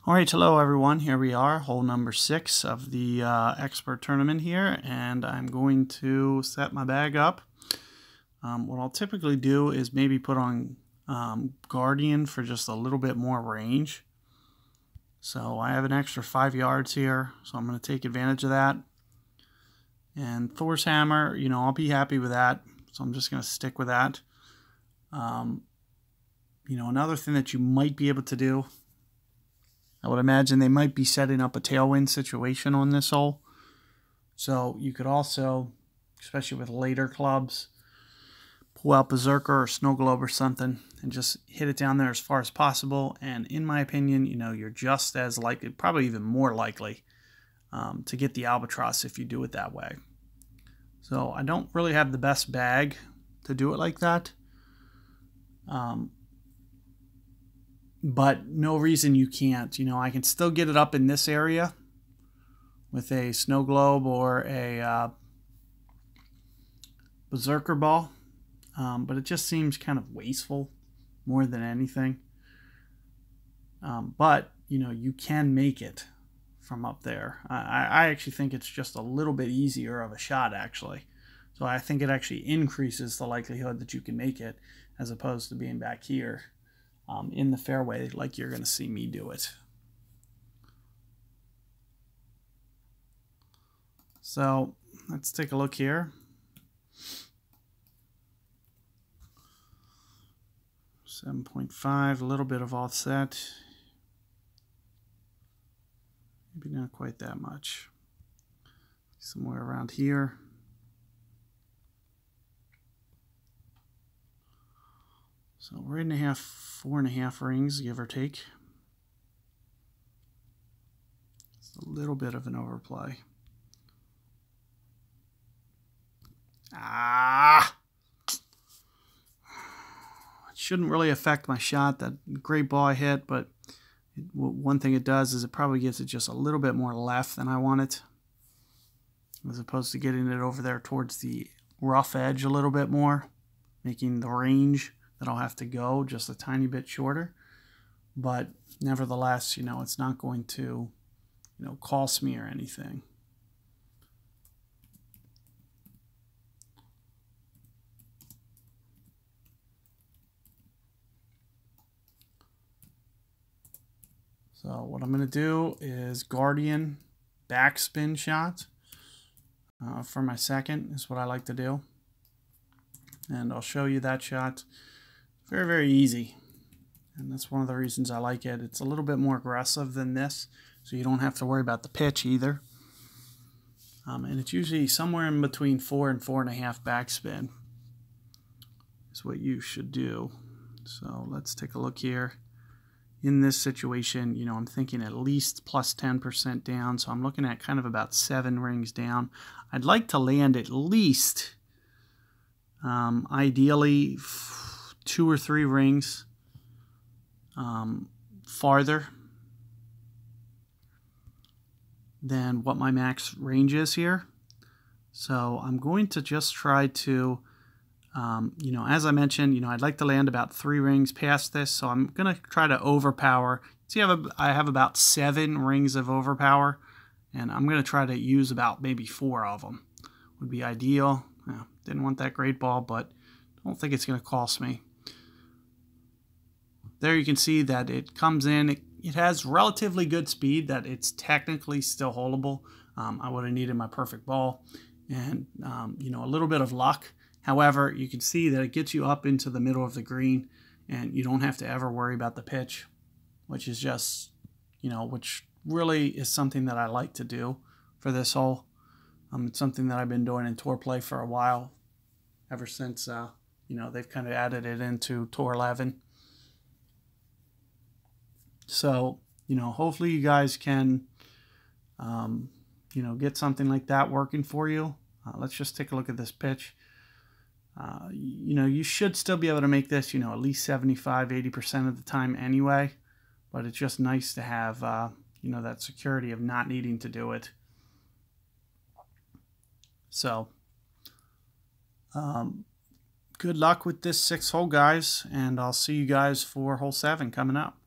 All right, hello everyone. Here we are, hole number 6 of the expert tournament here, and I'm going to set my bag up. What I'll typically do is maybe put on Guardian for just a little bit more range. So I have an extra 5 yards here, so I'm going to take advantage of that. And Thor's hammer, you know, I'll be happy with that, so I'm just going to stick with that. You know, another thing that you might be able to do, I would imagine they might be setting up a tailwind situation on this hole. So you could also, especially with later clubs, pull out Berserker or Snow Globe or something and just hit it down there as far as possible. And in my opinion, you know, you're just as likely, probably even more likely, to get the albatross if you do it that way. So I don't really have the best bag to do it like that. But no reason you can't. You know, I can still get it up in this area with a Snow Globe or a Berserker ball. But it just seems kind of wasteful more than anything. But, you know, you can make it from up there. I actually think it's just a little bit easier of a shot, actually. So I think it actually increases the likelihood that you can make it as opposed to being back here. In the fairway like you're going to see me do it. So let's take a look here. 7.5, a little bit of offset. Maybe not quite that much. Somewhere around here. So 4.5 rings, give or take. It's a little bit of an overplay. It shouldn't really affect my shot. That great ball I hit, but one thing it does is it probably gets it just a little bit more left than I want it, as opposed to getting it over there towards the rough edge a little bit more, making the range that I'll have to go just a tiny bit shorter. But nevertheless, you know, it's not going to, you know, cost me or anything. So what I'm going to do is Guardian backspin shot for my second is what I like to do. And I'll show you that shot. Very, very easy. And that's one of the reasons I like it. It's a little bit more aggressive than this, so you don't have to worry about the pitch either. And it's usually somewhere in between 4 and 4.5 backspin is what you should do. So let's take a look here. In this situation, you know, I'm thinking at least plus 10% down, so I'm looking at kind of about 7 rings down. I'd like to land at least, ideally, 2 or 3 rings farther than what my max range is here. So I'm going to just try to, you know, as I mentioned, you know, I'd like to land about 3 rings past this, so I'm going to try to overpower. See, I have about 7 rings of overpower, and I'm going to try to use about maybe 4 of them. Would be ideal. Didn't want that great ball, but I don't think it's going to cost me. There you can see that it comes in. It has relatively good speed, that it's technically still holdable. I would have needed my perfect ball and, you know, a little bit of luck. However, you can see that it gets you up into the middle of the green, and you don't have to ever worry about the pitch, which is just, you know, which really is something that I like to do for this hole. It's something that I've been doing in tour play for a while, ever since, you know, they've kind of added it into Tour 11. So, you know, hopefully you guys can, you know, get something like that working for you. Let's just take a look at this pitch. You know, you should still be able to make this, you know, at least 75–80% of the time anyway. But it's just nice to have, you know, that security of not needing to do it. So, good luck with this 6th hole, guys. And I'll see you guys for hole 7 coming up.